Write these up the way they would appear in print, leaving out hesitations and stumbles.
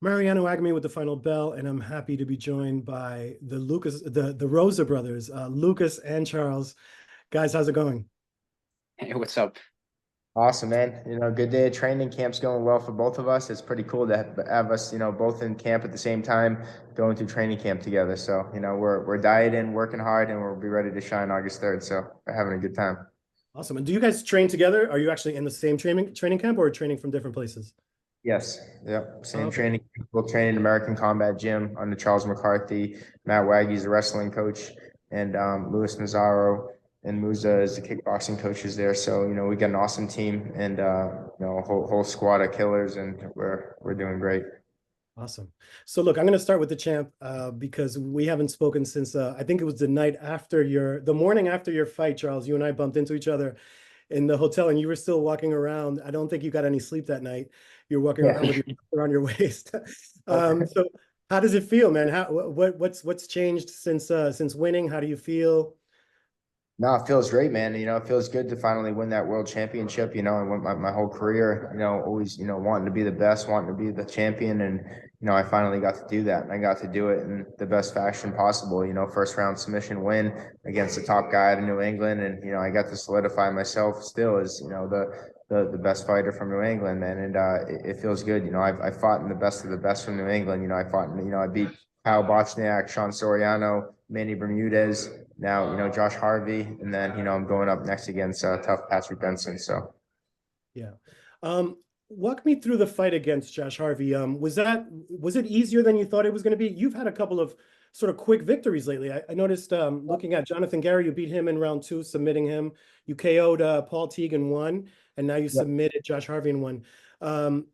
Mariano Agami with the final bell, and I'm happy to be joined by the Rosa brothers, Lucas and Charles. Guys, how's it going? Hey, what's up? Awesome, man. Good day of training. Camp's going well for both of us. It's pretty cool to have us, both in camp at the same time, going through training camp together. So, we're dieting, working hard, and we'll be ready to shine August 3rd. So we're having a good time. Awesome. And do you guys train together? Are you actually in the same training camp or training from different places? Yes. Yep. Oh, Same okay. training. We'll train in American Combat Gym under Charles McCarthy. Matt Waggy's the wrestling coach, and Luis Nazaro and Musa is the kickboxing coaches there. So, we got an awesome team and a whole squad of killers, and we're doing great. Awesome. So look, I'm going to start with the champ because we haven't spoken since I think it was the morning after your fight, Charles. You and I bumped into each other in the hotel, and you were still walking around. I don't think you got any sleep that night. You're walking Yeah. around with your around your waist. So how does it feel, man? What's changed since winning? How do you feel? No, it feels great, man. It feels good to finally win that world championship. I went my whole career, always, wanting to be the best, wanting to be the champion. And, I finally got to do that. And I got to do it in the best fashion possible. First round submission win against the top guy out of New England. And, I got to solidify myself still as, the best fighter from New England, man. And it feels good. I fought in the best of the best from New England. I beat Kyle Bochniak, Sean Soriano, Manny Bermudez. Now, Josh Harvey, and then, I'm going up next against tough Patrick Benson. So, Yeah. Walk me through the fight against Josh Harvey. Was it easier than you thought it was going to be? You've had a couple of sort of quick victories lately. I noticed looking at Jonathan Gary, you beat him in round 2, submitting him. You KO'd Paul Teague in 1, and now you yeah. submitted Josh Harvey in 1.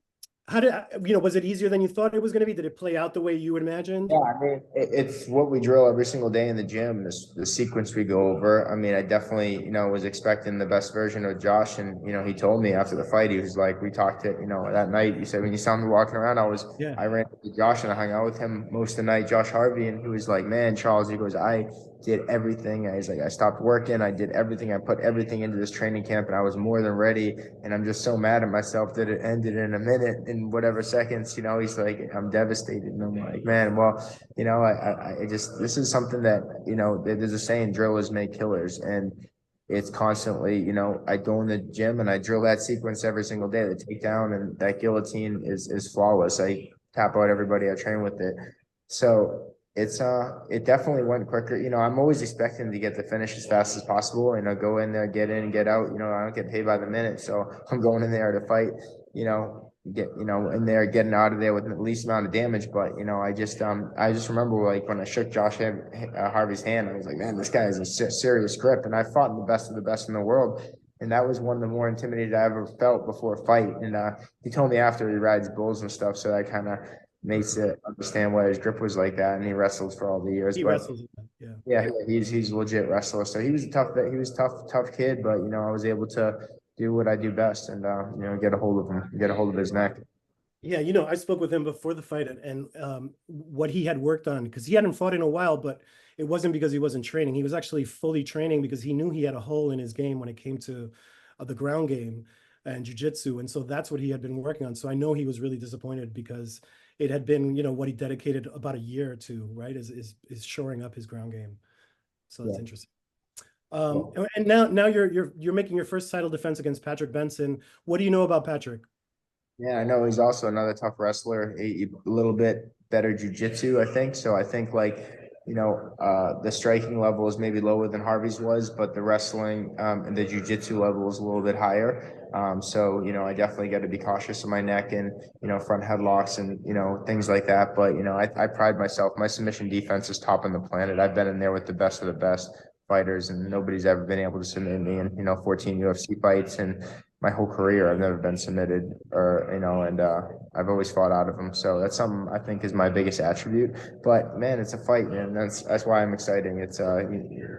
How did was it easier than you thought it was going to be? Did it play out the way you imagined? Yeah, I mean, it's what we drill every single day in the gym, the sequence we go over. I mean, I definitely, was expecting the best version of Josh. And, he told me after the fight, he was like, we talked it, that night. He said, when you saw me walking around, Yeah. I ran into Josh and I hung out with him most of the night, Josh Harvey. And he was like, man, Charles, he goes, I did everything. He's like, I stopped working. I did everything. I put everything into this training camp and I was more than ready. And I'm just so mad at myself that it ended in a minute in whatever seconds, he's like, I'm devastated. And I'm like, man, well, I just, this is something that, there's a saying, drillers make killers. And it's constantly, I go in the gym and I drill that sequence every single day. The takedown and that guillotine is flawless. I tap out everybody I train with it. So it definitely went quicker. I'm always expecting to get the finish as fast as possible. Go in there, get in, get out. I don't get paid by the minute. So I'm going in there to fight, get in there, getting out of there with the least amount of damage. But I just remember like when I shook Josh Harvey's hand, I was like, man, this guy has a serious grip. And I fought in the best of the best in the world. And that was one of the more intimidated I ever felt before a fight. And he told me after he rides bulls and stuff. So that kind of makes it understand why his grip was like that. And he wrestles for all the years. He But wrestles. Yeah. yeah, he's a legit wrestler. So he was tough kid. But I was able to do what I do best and get a hold of him, get a hold of his neck. Yeah, I spoke with him before the fight and what he had worked on, because he hadn't fought in a while, but it wasn't because he wasn't training. He was actually fully training because he knew he had a hole in his game when it came to the ground game and jiu-jitsu. And so that's what he had been working on. So I know he was really disappointed because it had been, what he dedicated about a year to, right, is shoring up his ground game. So that's interesting. And now you're making your first title defense against Patrick Benson. What do you know about Patrick? Yeah, I know he's also another tough wrestler, a little bit better jujitsu, I think. So I think the striking level is maybe lower than Harvey's was, but the wrestling and the jujitsu level is a little bit higher. So I definitely got to be cautious of my neck and front headlocks and things like that. But I pride myself. My submission defense is top on the planet. I've been in there with the best of the best fighters, and nobody's ever been able to submit me in 14 UFC fights and my whole career. I've never been submitted or and I've always fought out of them. So that's something I think is my biggest attribute. But man, it's a fight, man. That's why I'm exciting. It's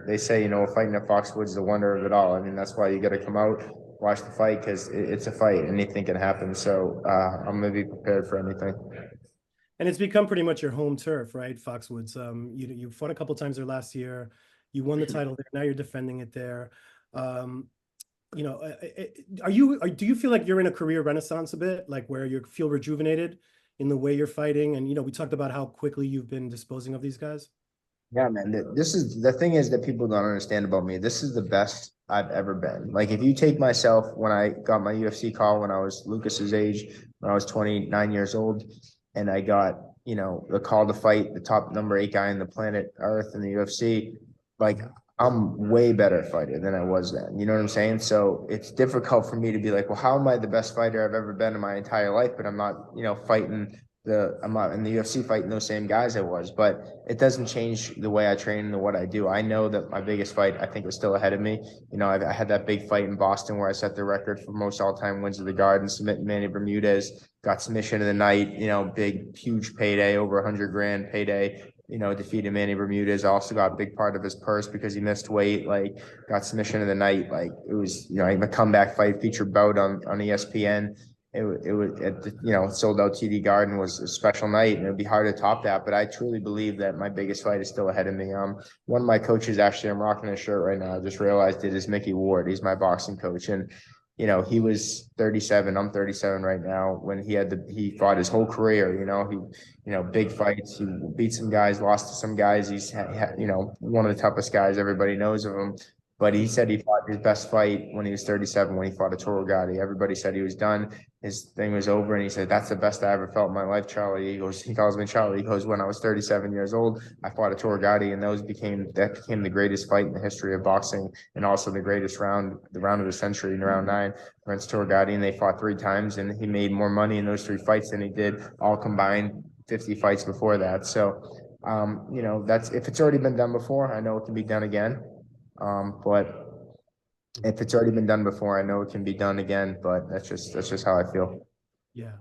they say fighting at Foxwoods is the wonder of it all. I mean, that's why you got to come out, watch the fight, because it's a fight. Anything can happen. So I'm gonna be prepared for anything. And it's become pretty much your home turf, right, Foxwoods? You fought a couple times there last year. You won the title there. Now you're defending it there. Do you feel like you're in a career renaissance a bit, like where you feel rejuvenated? in the way you're fighting? And, we talked about how quickly you've been disposing of these guys. Yeah, man. This is the thing is that people don't understand about me. This is the best I've ever been. Like, if you take myself when I got my UFC call when I was Lucas's age, when I was 29 years old, and I got, the call to fight the top #8 guy on the planet Earth in the UFC, like, I'm way better fighter than I was then. You know what I'm saying? So it's difficult for me to be like, well, how am I the best fighter I've ever been in my entire life? But I'm not, fighting I'm not in the UFC fighting those same guys I was, but it doesn't change the way I train and what I do. I know that my biggest fight, I think, is still ahead of me. I had that big fight in Boston where I set the record for most all-time wins of the Garden, submitting Manny Bermudez, got submission of the night, big, huge payday, over 100 grand payday, defeated Manny Bermudez. I also got a big part of his purse because he missed weight, like got submission of the night. Like, it was, a comeback fight, featured bout on ESPN. It was at the, sold out TD Garden was a special night, and it'd be hard to top that. But I truly believe that my biggest fight is still ahead of me. One of my coaches, actually, I'm rocking his shirt right now, I just realized it, is Mickey Ward. He's my boxing coach, and he was 37. I'm 37 right now. When he fought his whole career. Big fights. He beat some guys, lost to some guys. He's one of the toughest guys. Everybody knows of him. But he said he fought his best fight when he was 37, when he fought Arturo Gatti. Everybody said he was done. His thing was over. And he said, that's the best I ever felt in my life, Charlie. He calls me Charlie. He goes, when I was 37 years old, I fought Arturo Gatti, and that became the greatest fight in the history of boxing, and also the greatest round, the round of the century in round 9 against Arturo Gatti. And they fought 3 times, and he made more money in those 3 fights than he did all combined 50 fights before that. So, that's, if it's already been done before, I know it can be done again. But if it's already been done before, I know it can be done again, but that's just how I feel. Yeah.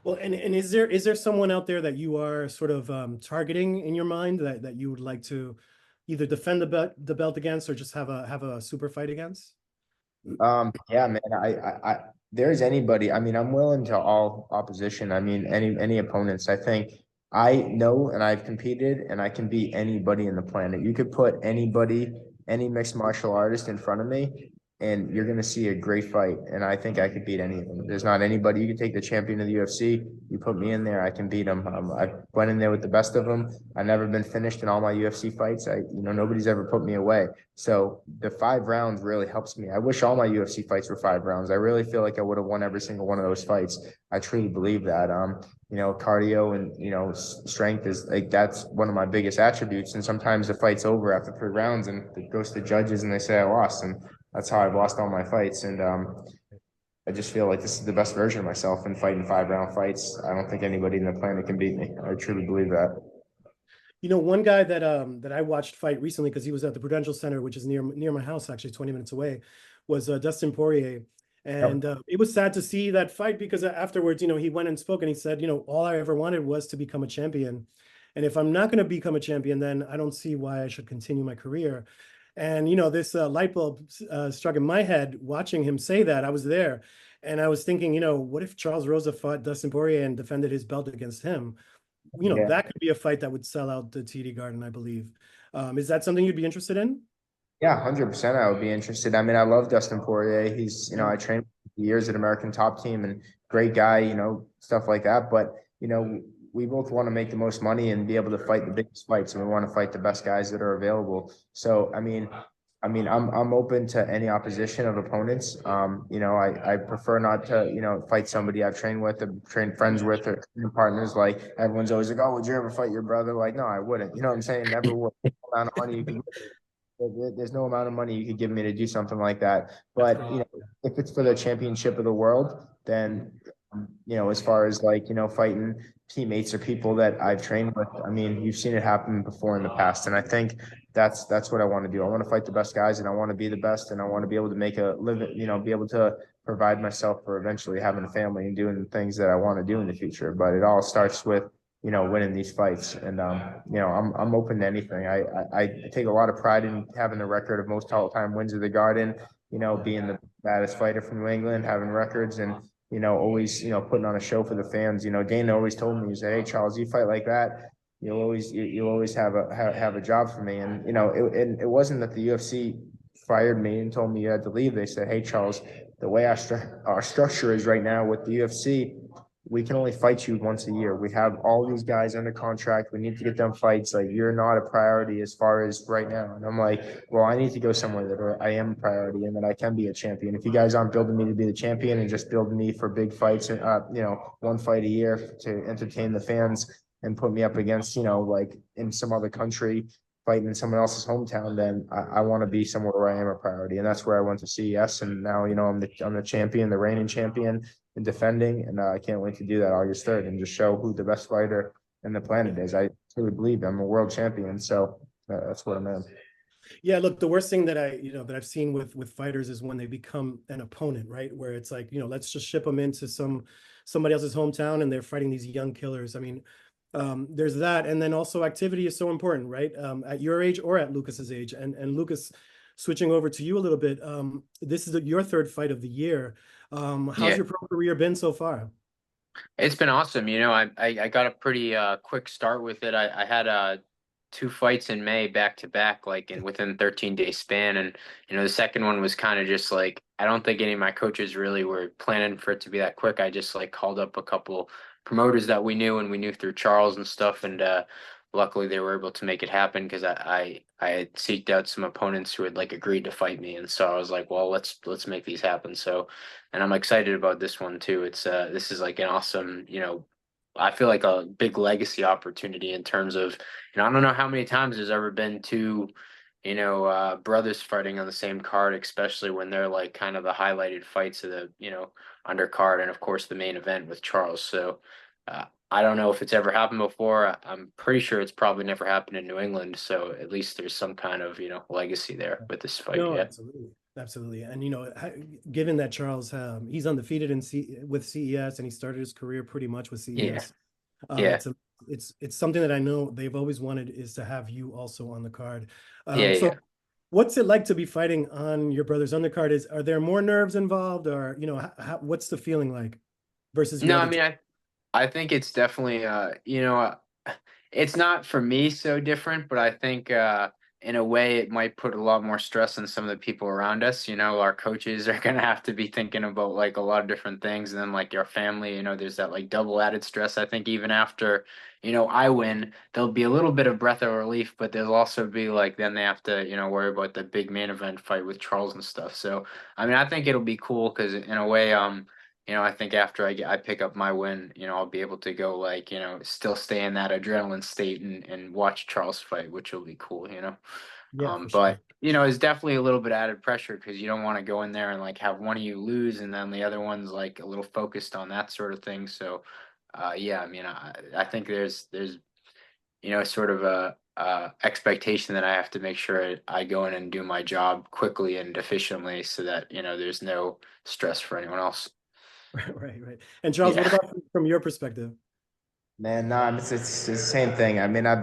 Well, and is there someone out there that you are sort of targeting in your mind that you would like to either defend the belt against, or just have a super fight against? Yeah, man, I there's anybody. I mean, I'm willing to all opposition. I mean, any opponents. I think I know, and I've competed, and I can beat anybody in the planet. You could put anybody, any mixed martial artist in front of me, and you're going to see a great fight. And I think I could beat any of them. There's not anybody. You can take the champion of the UFC. You put me in there, I can beat him. I went in there with the best of them. I've never been finished in all my UFC fights. Nobody's ever put me away. So the 5 rounds really helps me. I wish all my UFC fights were 5 rounds. I really feel like I would have won every single one of those fights. I truly believe that. Cardio and, strength is like, that's one of my biggest attributes. And sometimes the fight's over after 3 rounds and it goes to judges and they say I lost. And that's how I've lost all my fights. And I just feel like this is the best version of myself in fighting 5-round fights. I don't think anybody in the planet can beat me. I truly believe that. One guy that I watched fight recently, because he was at the Prudential Center, which is near my house, actually 20 minutes away, was Dustin Poirier. And it was sad to see that fight, because afterwards, he went and spoke, and he said, all I ever wanted was to become a champion. And if I'm not going to become a champion, then I don't see why I should continue my career. And, this light bulb struck in my head watching him say that. I was there, and I was thinking, what if Charles Rosa fought Dustin Poirier and defended his belt against him? That could be a fight that would sell out the TD Garden, I believe. Is that something you'd be interested in? Yeah, 100%. I would be interested. I mean, I love Dustin Poirier. He's, I trained for years at American Top Team, and great guy, stuff like that. But, we both want to make the most money and be able to fight the biggest fights, and we want to fight the best guys that are available. So, I'm open to any opposition of opponents. I prefer not to, fight somebody I've trained with, or trained friends with, or partners. Like, everyone's always like, oh, would you ever fight your brother? Like, no, I wouldn't. You know what I'm saying? Never would. Amount of money you can, there's no amount of money you could give me to do something like that. But, if it's for the championship of the world, then, as far as fighting teammates or people that I've trained with, I mean, you've seen it happen before in the past. And I think that's what I want to do. I want to fight the best guys, and I want to be the best, and I want to be able to make a living, be able to provide myself for eventually having a family and doing the things that I want to do in the future. But it all starts with, winning these fights. And, I'm open to anything. I take a lot of pride in having the record of most all-time wins of the Garden, being the baddest fighter from New England, having records, and, always, putting on a show for the fans. Dana always told me, he said, hey, Charles, you fight like that, you'll always have a job for me. And, it wasn't that the UFC fired me and told me you had to leave. They said, hey, Charles, the way our structure is right now with the UFC, we can only fight you once a year. We have all these guys under contract. We need to get them fights. Like, you're not a priority as far as right now. And I'm like, well, I need to go somewhere that I am a priority and that I can be a champion. If you guys aren't building me to be the champion and just building me for big fights, one fight a year to entertain the fans and put me up against, like in some other country, fighting in someone else's hometown, then I want to be somewhere where I am a priority. And that's where I went to CES. And now, I'm the champion, the reigning champion and defending. And I can't wait to do that August 3rd and just show who the best fighter in the planet is. I truly believe I'm a world champion. So that's what I'm in. Yeah, look, the worst thing that that I've seen with fighters is when they become an opponent, right? Where it's like, let's just ship them into somebody else's hometown and they're fighting these young killers. I mean, there's that. And then also activity is so important, right? At your age or at Lucas's age. And Lucas, switching over to you a little bit, this is your third fight of the year. How's your pro career been so far? It's been awesome. I got a pretty quick start with it. I had 2 fights in May back to back, like within 13-day span. And, the second one was kind of just like, I don't think any of my coaches really were planning for it to be that quick. I just like called up a couple promoters that we knew and we knew through Charles and stuff. And luckily they were able to make it happen because I had seeked out some opponents who had like agreed to fight me. And so I was like, well, let's make these happen. So, and I'm excited about this one too. It's this is like an awesome, I feel like a big legacy opportunity in terms of, I don't know how many times there's ever been 2, brothers fighting on the same card, especially when they're like kind of the highlighted fights of the, undercard and of course the main event with Charles. So I don't know if it's ever happened before. I'm pretty sure it's probably never happened in New England. So at least there's some kind of, legacy there with this fight. No, Yeah. absolutely. Absolutely. And, given that Charles, he's undefeated with CES and he started his career pretty much with CES. Yeah. It's something that I know they've always wanted is to have you also on the card. Yeah. What's it like to be fighting on your brother's undercard? Are there more nerves involved, or what's the feeling like versus your No, I other mean, I think it's definitely it's not for me so different, but I think in a way it might put a lot more stress on some of the people around us. Our coaches are gonna have to be thinking about like a lot of different things, and then like your family, there's that like double added stress. I think even after I win, there'll be a little bit of breath of relief, but there'll also be like then they have to worry about the big main event fight with Charles and stuff. So I mean, I think it'll be cool because in a way, I think after I pick up my win, I'll be able to go like, still stay in that adrenaline state and watch Charles fight, which will be cool. Yeah, for But sure. it's definitely a little bit added pressure because you don't want to go in there and like have one of you lose and then the other one's like a little focused on that sort of thing. So, yeah, I mean, I think there's sort of a expectation that I have to make sure I go in and do my job quickly and efficiently so that there's no stress for anyone else. Right. And Charles, what Yeah. about from your perspective? Man, no, it's the same thing. I mean, I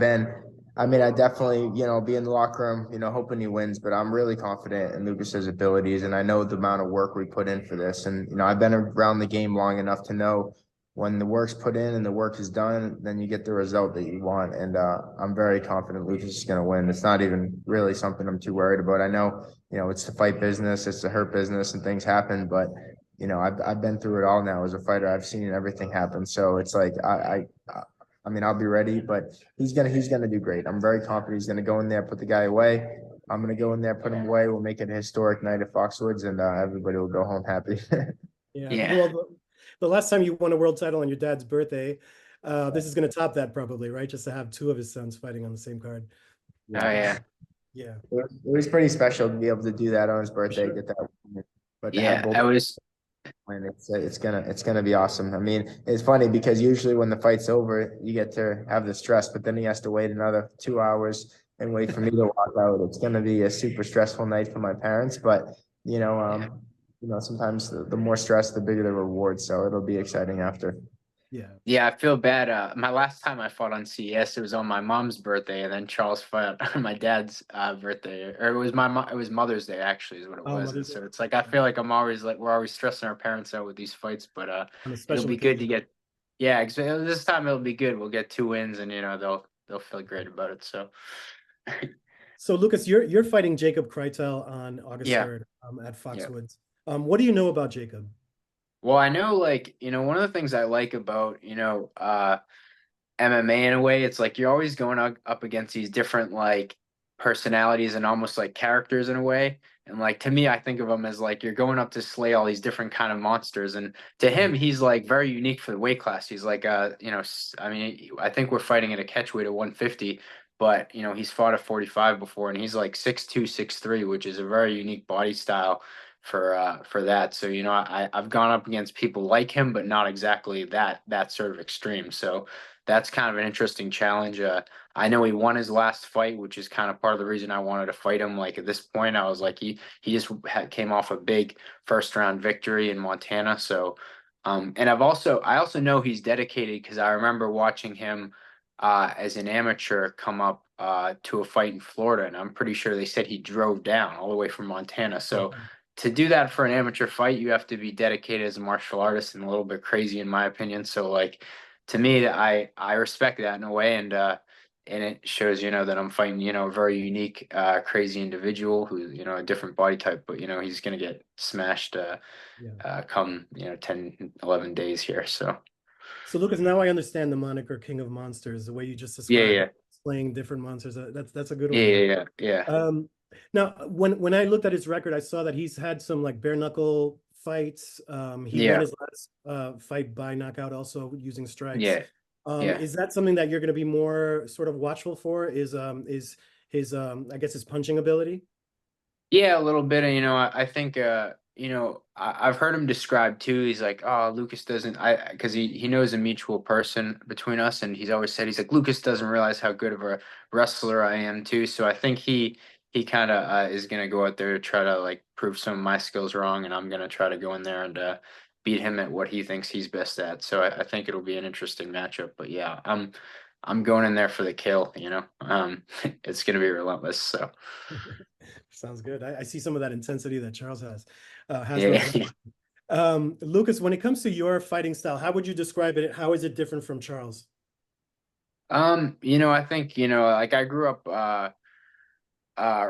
definitely, be in the locker room, hoping he wins, but I'm really confident in Lucas's abilities. And I know the amount of work we put in for this. And, I've been around the game long enough to know when the work's put in and the work is done, then you get the result that you want. And I'm very confident Lucas is going to win. It's not even really something I'm too worried about. I know, it's the fight business, it's the hurt business and things happen, but I've been through it all now as a fighter. I've seen everything happen. So it's like I mean, I'll be ready, but he's gonna do great. I'm very confident he's gonna go in there, put the guy away. I'm gonna go in there, put him away. We'll make it a historic night at Foxwoods, and everybody will go home happy. Yeah. Yeah. Well, the last time you won a world title on your dad's birthday, this is going to top that probably, right? Just to have 2 of his sons fighting on the same card. Oh yeah. Yeah. It was pretty special to be able to do that on his birthday, Sure. get that. But to have Yeah. both, I was. and it's gonna be awesome. I mean, it's funny because usually when the fight's over, you get to have the stress, but then he has to wait another 2 hours and wait for me to walk out. It's gonna be a super stressful night for my parents, but sometimes the more stress, the bigger the reward. So it'll be exciting after. Yeah. Yeah, I feel bad. My last time I fought on CES, it was on my mom's birthday, and then Charles fought on my dad's birthday, or it was it was Mother's Day actually, is what it Oh, was. And Mother's Day. so it's like I feel like I'm always like we're always stressing our parents out with these fights, but On a it'll special be good to occasion. get. Yeah, this time it'll be good. We'll get 2 wins, and they'll feel great about it. So. So Lucas, you're fighting Jacob Krietel on August Yeah. 3rd at Yeah. Foxwoods. What do you know about Jacob? Well, I know, like, one of the things I like about, MMA in a way, it's like you're always going up against these different like personalities and almost like characters in a way. And like to me, I think of him as like you're going up to slay all these different kind of monsters. And to him, he's like very unique for the weight class. He's like I mean, I think we're fighting at a catchweight at 150, but he's fought at 45 before, and he's like 6'2", 6'3", which is a very unique body style for that. So I've gone up against people like him, but not exactly that sort of extreme. So that's kind of an interesting challenge. I know he won his last fight, which is kind of part of the reason I wanted to fight him. Like at this point, I was like, he just came off a big first round victory in Montana. So, and I also know he's dedicated because I remember watching him as an amateur come up to a fight in Florida, and I'm pretty sure they said he drove down all the way from Montana. So to do that for an amateur fight, you have to be dedicated as a martial artist and a little bit crazy, in my opinion. So like to me, I respect that in a way, and it shows that I'm fighting a very unique, crazy individual who's a different body type, but he's gonna get smashed come 10, 11 days here. So So Lucas, now I understand the moniker King of Monsters, the way you just yeah, described yeah, playing different monsters. That's a good yeah, one. yeah, yeah, Now when I looked at his record, I saw that he's had some like bare knuckle fights. He won yeah, his last fight by knockout, also using strikes. yeah, yeah. Is that something that you're going to be more sort of watchful for? Is his I guess his punching ability? Yeah, a little bit. And I think I've heard him described too. He's like, oh, Lucas doesn't because he knows a mutual person between us, and he's always said he's like Lucas doesn't realize how good of a wrestler I am too. So I think he kind of is gonna go out there to try to like prove some of my skills wrong, and I'm gonna try to go in there and beat him at what he thinks he's best at. So I think it'll be an interesting matchup. But yeah, I'm going in there for the kill. It's gonna be relentless. So. Sounds good. I see some of that intensity that Charles has no Yeah. doubt. Lucas, when it comes to your fighting style, how would you describe it? How is it different from Charles? I think, like I grew up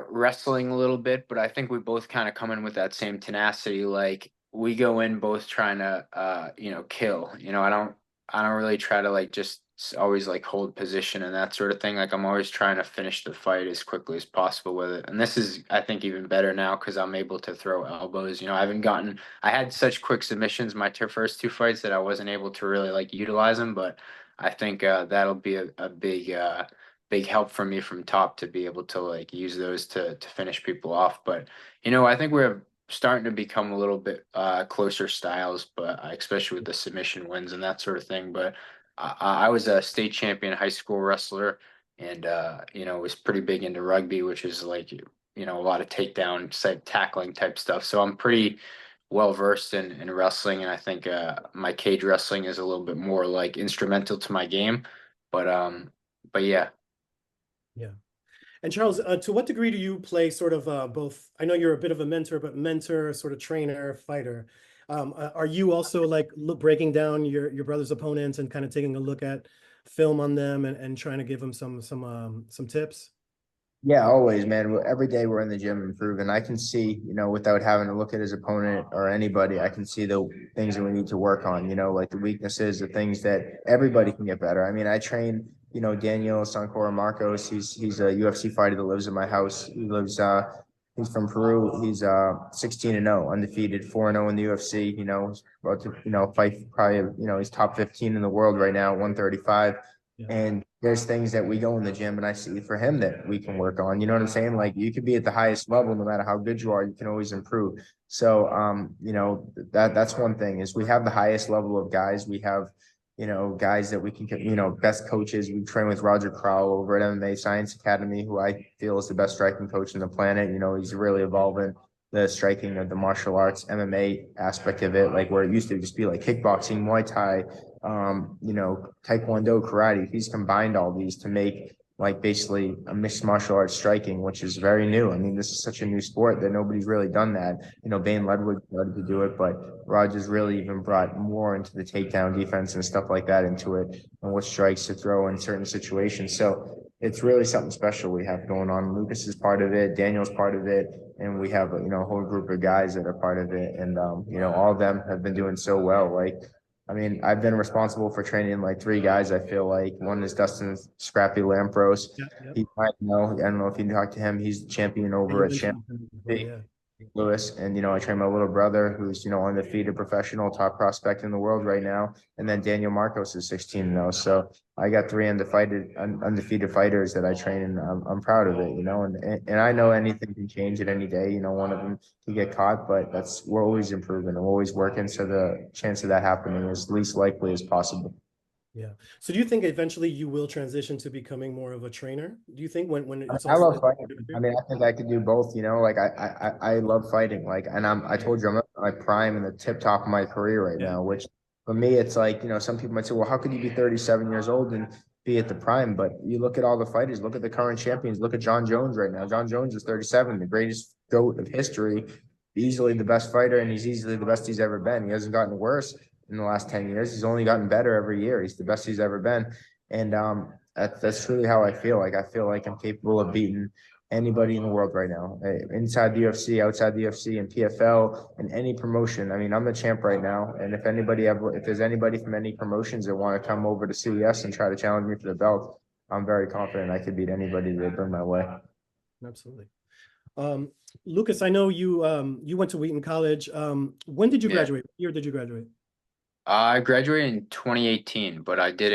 wrestling a little bit, but I think we both kind of come in with that same tenacity. Like we go in both trying to kill. I don't really try to like just always like hold position and that sort of thing. Like I'm always trying to finish the fight as quickly as possible with it. And this is I think even better now because I'm able to throw elbows. I had such quick submissions my first two fights that I wasn't able to really like utilize them, but I think that'll be a big help for me from top to be able to like use those to finish people off. But I think we're starting to become a little bit closer styles, but especially with the submission wins and that sort of thing. But I was a state champion high school wrestler, and was pretty big into rugby, which is like a lot of takedown type tackling type stuff. So I'm pretty well versed in wrestling, and I think my cage wrestling is a little bit more like instrumental to my game. But yeah. Yeah. And Charles, to what degree do you play sort of both? I know you're a bit of a mentor, but mentor, sort of trainer, fighter. Are you also like breaking down your brother's opponents and kind of taking a look at film on them and trying to give them some tips? Yeah, always, man. Every day we're in the gym improving. I can see, without having to look at his opponent or anybody, I can see the things that we need to work on, like the weaknesses, the things that everybody can get better. I mean, I train, Daniel Sancora Marcos. He's a UFC fighter that lives in my house. He's from Peru. He's 16-0, undefeated, 4-0 in the UFC, he's about to, fight probably, he's top 15 in the world right now, 135. Yeah. And there's things that we go in the gym and I see for him that we can work on. You know what I'm saying? Like you could be at the highest level, no matter how good you are, you can always improve. So that's one thing is we have the highest level of guys. We have, guys that we can get, best coaches. We train with Roger Crowell over at MMA Science Academy, who I feel is the best striking coach on the planet. He's really evolving the striking of the martial arts MMA aspect of it, like where it used to just be like kickboxing, Muay Thai, Taekwondo, karate. He's combined all these to make like basically a mixed martial arts striking, which is very new. I mean, this is such a new sport that nobody's really done that. Bane Ledwood started to do it, but Rogers really even brought more into the takedown defense and stuff like that into it and what strikes to throw in certain situations. So it's really something special we have going on. Lucas is part of it, Daniel's part of it, and we have a whole group of guys that are part of it. And all of them have been doing so well. Like, I mean, I've been responsible for training like three guys. I feel like one is Dustin Scrappy Lampros. Yeah, yeah. He might know. I don't know if you talk to him. He's champion Yeah, you over at mentioned Champ. him before, yeah. Lewis, and I train my little brother who's undefeated professional top prospect in the world right now, and then Daniel Marcos is 16-0. So I got three undefeated fighters that I train, and I'm proud of it. And I know anything can change at any day. One of them can get caught, but we're always improving and we're always working, so the chance of that happening is least likely as possible. Yeah. So do you think eventually you will transition to becoming more of a trainer? Do you think when it's I all love said fighting. and I done? mean, I think I could do both. Like I love fighting. Like, and I told you I'm at my prime and the tip top of my career right Yeah. now. Which for me, it's like some people might say, well, how could you be 37 years old and be at the prime? But you look at all the fighters. Look at the current champions. Look at John Jones right now. John Jones is 37, the greatest GOAT of history, easily the best fighter, and he's easily the best he's ever been. He hasn't gotten worse in the last 10 years. He's only gotten better every year. He's the best he's ever been. And that's truly how I feel. Like, I feel like I'm capable of beating anybody in the world right now, inside the UFC, outside the UFC, and PFL, and any promotion. I mean, I'm the champ right now, and if there's anybody from any promotions that want to come over to CES and try to challenge me for the belt, I'm very confident I could beat anybody that bring my way. Absolutely. Lucas, I know you went to Wheaton College. When did you graduate? What year did you graduate? I graduated in 2018, but I did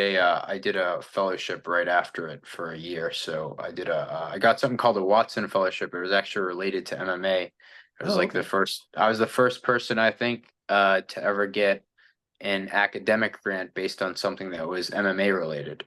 a fellowship right after it for a year. So I got something called a Watson Fellowship. It was actually related to MMA. It was like I was the first person, I think, to ever get an academic grant based on something that was MMA related.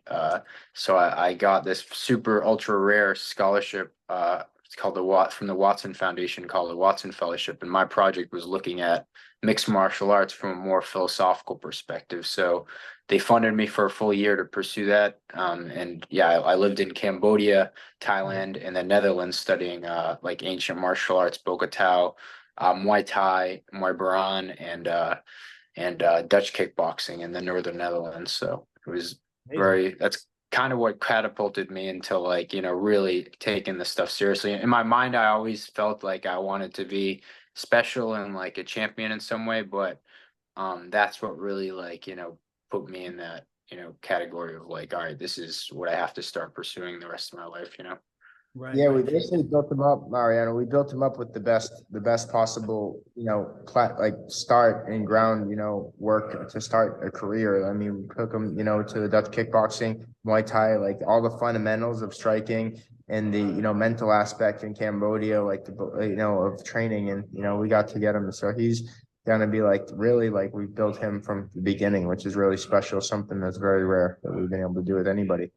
So I got this super ultra rare scholarship. It's called from the Watson Foundation, called the Watson Fellowship, and my project was looking at mixed martial arts from a more philosophical perspective. So they funded me for a full year to pursue that. And yeah, I lived in Cambodia, Thailand, and the Netherlands studying like ancient martial arts, Bokatao, Muay Thai, Muay Boran, and Dutch kickboxing in the Northern Netherlands. So it was that's kind of what catapulted me into really taking this stuff seriously. In my mind, I always felt like I wanted to be special and like a champion in some way, but that's what really put me in that category of like, all right, this is what I have to start pursuing the rest of my life. Right. Yeah, we Right. basically built them up, Mariano. We built them up with the best possible, start and ground, work to start a career. I mean, we took them, to the Dutch kickboxing, Muay Thai, like all the fundamentals of striking and the, mental aspect in Cambodia, like of training, and we got to get him. So he's gonna be like really like we built him from the beginning, which is really special, something that's very rare that we've been able to do with anybody.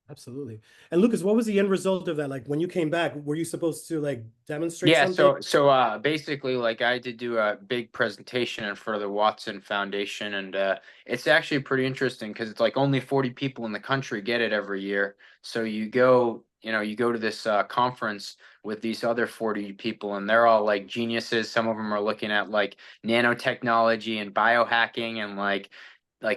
Absolutely. And Lucas, what was the end result of that? Like when you came back, were you supposed to like demonstrate Yeah, something? so basically like I did do a big presentation in front of the Watson Foundation, and it's actually pretty interesting because it's like only 40 people in the country get it every year. So you go to this conference with these other 40 people, and they're all like geniuses. Some of them are looking at like nanotechnology and biohacking and like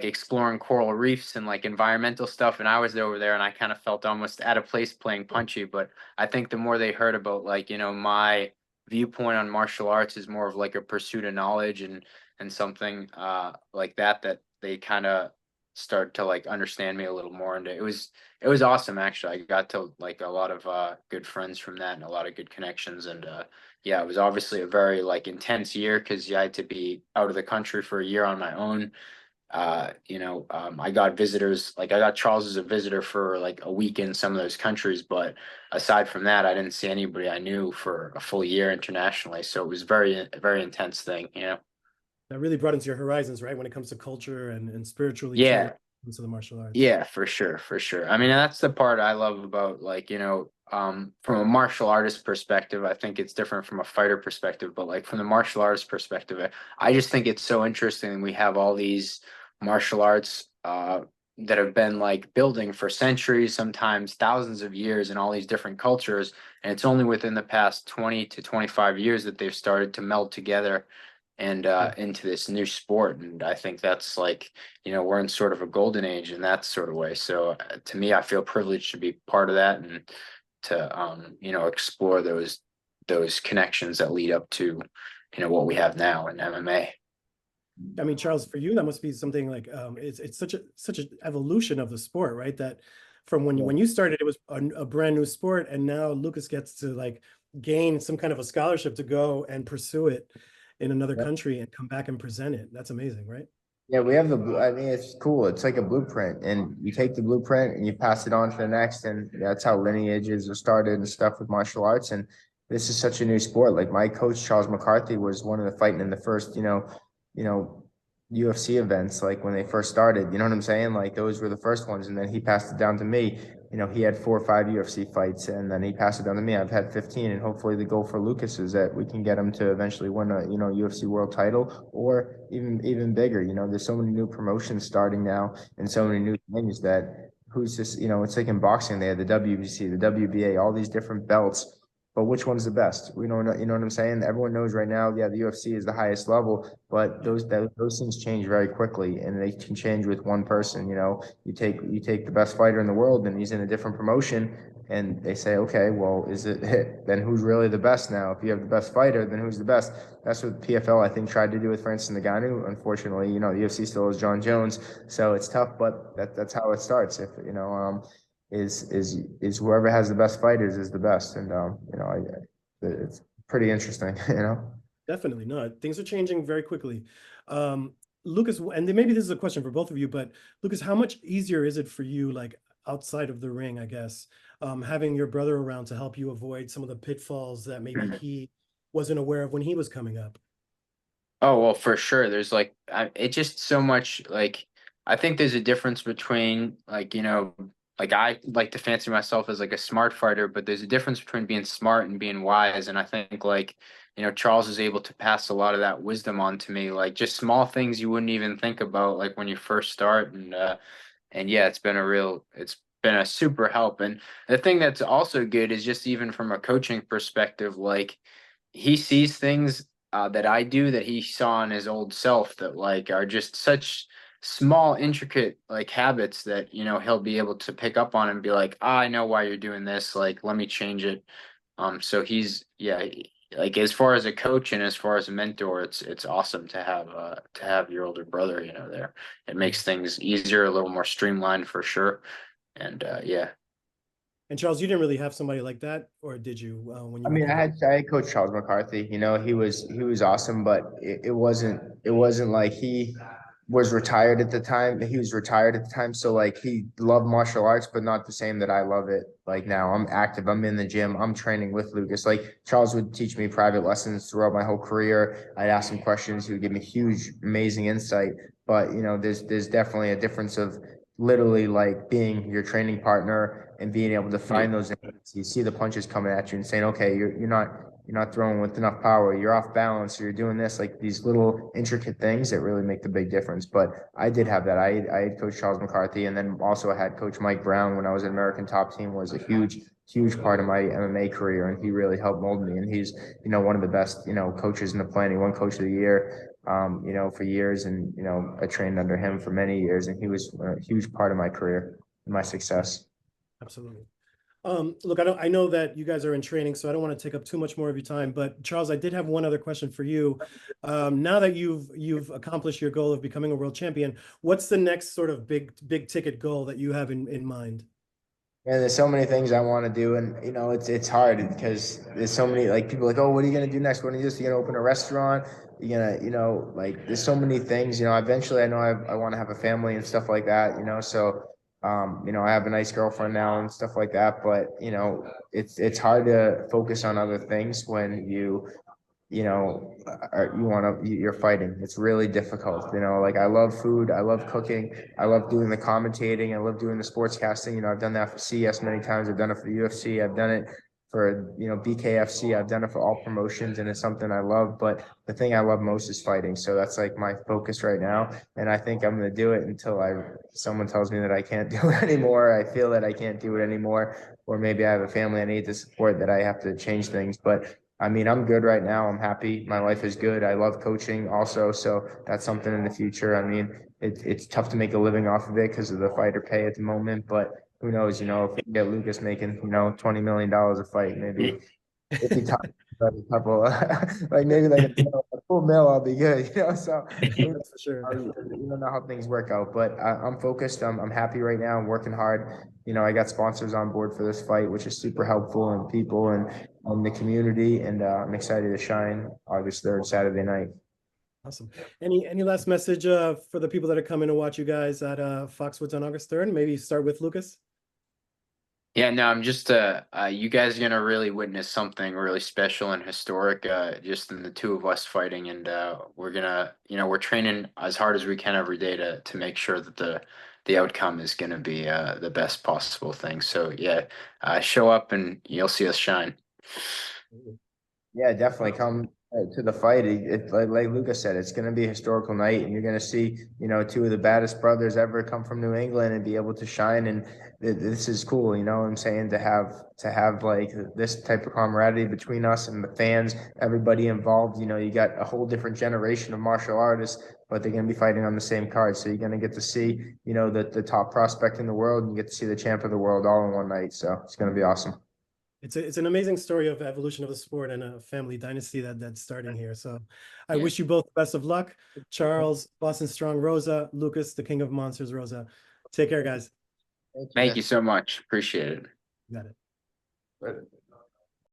exploring coral reefs and like environmental stuff, and I was over there and I kind of felt almost out of place playing punchy. But I think the more they heard about my viewpoint on martial arts is more of like a pursuit of knowledge and something like that they kind of start to like understand me a little more. And it was awesome. Actually, I got to like a lot of good friends from that and a lot of good connections. And yeah, it was obviously a very like intense year because I had to be out of the country for a year on my own. I got visitors, like I got Charles as a visitor for like a week in some of those countries, but aside from that, I didn't see anybody I knew for a full year internationally. So it was a very intense thing. That really broadens your horizons, right? When it comes to culture and spiritually too, Yeah, into the martial arts. yeah, for sure, for sure. I mean, that's the part I love about from a martial artist perspective, I think it's different from a fighter perspective, but like from the martial artist perspective, I just think it's so interesting. We have all these martial arts that have been like building for centuries, sometimes thousands of years in all these different cultures. And it's only within the past 20 to 25 years that they've started to meld together and into this new sport. And I think that's like, we're in sort of a golden age in that sort of way. So to me, I feel privileged to be part of that, and to explore those connections that lead up to what we have now in MMA. I mean, Charles, for you, that must be something like it's such an evolution of the sport, right? That from when you started, it was a brand new sport, and now Lucas gets to like gain some kind of a scholarship to go and pursue it in another country and come back and present it. That's amazing, right? Yeah, we have I mean, it's cool. It's like a blueprint, and you take the blueprint and you pass it on to the next, and that's how lineages are started and stuff with martial arts. And this is such a new sport. Like my coach Charles McCarthy was one of the fighting in the first, UFC events, like when they first started. You know what I'm saying? Like those were the first ones, and then he passed it down to me. He had 4 or 5 UFC fights, and then he passed it down to me. I've had 15, and hopefully the goal for Lucas is that we can get him to eventually win a UFC world title, or even bigger. There's so many new promotions starting now, and so many new things that who's just it's like in boxing, they had the WBC, the WBA, all these different belts. But which one's the best? We don't know. You know what I'm saying? Everyone knows right now. Yeah, the UFC is the highest level, but those things change very quickly, and they can change with one person. You take the best fighter in the world, and he's in a different promotion, and they say, okay, well, is it then who's really the best now? If you have the best fighter, then who's the best? That's what PFL I think tried to do with Francis Ngannou. Unfortunately, the UFC still has John Jones, so it's tough. But that's how it starts. If is whoever has the best fighters is the best, and it's pretty interesting. Definitely. No, things are changing very quickly. Lucas, and then maybe this is a question for both of you, but Lucas, how much easier is it for you, like outside of the ring, I guess, having your brother around to help you avoid some of the pitfalls that maybe he wasn't aware of when he was coming up? Oh, well, for sure. There's like, it just so much like, I think there's a difference between like, like I like to fancy myself as like a smart fighter, but there's a difference between being smart and being wise. And I think like, Charles is able to pass a lot of that wisdom on to me, like just small things you wouldn't even think about, like when you first start. And yeah, it's been a super help. And the thing that's also good is just even from a coaching perspective, like he sees things that I do that he saw in his old self that like are just such small, intricate like habits that he'll be able to pick up on and be like, I know why you're doing this. Like, let me change it. So like as far as a coach and as far as a mentor, it's awesome to have your older brother, there. It makes things easier, a little more streamlined for sure. And yeah. And Charles, you didn't really have somebody like that, or did you when you I were mean, coming up? I had Coach Charles McCarthy. He was awesome, but it wasn't like he was retired at the time. He was retired at the time, so like he loved martial arts, but not the same that I love it. Like now, I'm active. I'm in the gym. I'm training with Lucas. Like Charles would teach me private lessons throughout my whole career. I'd ask him questions. He would give me huge, amazing insight. But there's definitely a difference of literally like being your training partner and being able to find those angles. You see the punches coming at you and saying, okay, you're not throwing with enough power, you're off balance, or you're doing this, like these little intricate things that really make the big difference. But I did have that. I had Coach Charles McCarthy, and then also I had Coach Mike Brown when I was at American Top Team, was a huge part of my MMA career, and he really helped mold me. And he's one of the best coaches in the planet. He won Coach of the Year for years, and I trained under him for many years, and he was a huge part of my career and my success. Absolutely. Look, I know that you guys are in training, so I don't want to take up too much more of your time. But Charles, I did have one other question for you. Now that you've accomplished your goal of becoming a world champion, what's the next sort of big ticket goal that you have in mind? Yeah, there's so many things I want to do, and it's hard because there's so many like people like, oh, what are you gonna do next? What are you just gonna open a restaurant? You're gonna like there's so many things. Eventually I know I want to have a family and stuff like that. So I have a nice girlfriend now and stuff like that. But it's hard to focus on other things when you're fighting. It's really difficult. Like I love food, I love cooking, I love doing the commentating, I love doing the sports casting. I've done that for CES many times. I've done it for the UFC. I've done it for BKFC. I've done it for all promotions, and it's something I love. But the thing I love most is fighting. So that's like my focus right now, and I think I'm going to do it until someone tells me that I can't do it anymore. I feel that I can't do it anymore, or maybe I have a family I need to support, that I have to change things. But I mean, I'm good right now. I'm happy. My life is good. I love coaching also. So that's something in the future. I mean, it's tough to make a living off of it because of the fighter pay at the moment. But who knows, you know, if we get Lucas making, you know, $20 million a fight, maybe if he talks about a couple, like maybe like a full mill, I'll be good, you know. So That's for sure. you don't know how things work out, but I'm focused. I'm happy right now. I'm working hard. You know, I got sponsors on board for this fight, which is super helpful, and people and the community. And I'm excited to shine August 3rd, Saturday night. Awesome. Any last message for the people that are coming to watch you guys at Foxwoods on August 3rd? Maybe start with Lucas. Yeah, no, I'm just you guys are gonna really witness something really special and historic just in the two of us fighting, and we're gonna, you know, we're training as hard as we can every day to make sure that the outcome is gonna be the best possible thing. So yeah, show up and you'll see us shine. Yeah, definitely come to the fight. It like Lucas said, it's going to be a historical night, and you're going to see, you know, two of the baddest brothers ever come from New England and be able to shine. And this is cool, you know what I'm saying, to have like this type of camaraderie between us and the fans, everybody involved. You know, you got a whole different generation of martial artists, but they're going to be fighting on the same card. So you're going to get to see, you know, the top prospect in the world, and you get to see the champ of the world all in one night. So it's going to be awesome. It's an amazing story of evolution of the sport and a family dynasty that's starting here. So I Yeah. wish you both the best of luck. Charles, Boston Strong Rosa, Lucas, the King of Monsters Rosa. Take care, guys. Thank you so much. Appreciate it. You got it. Right.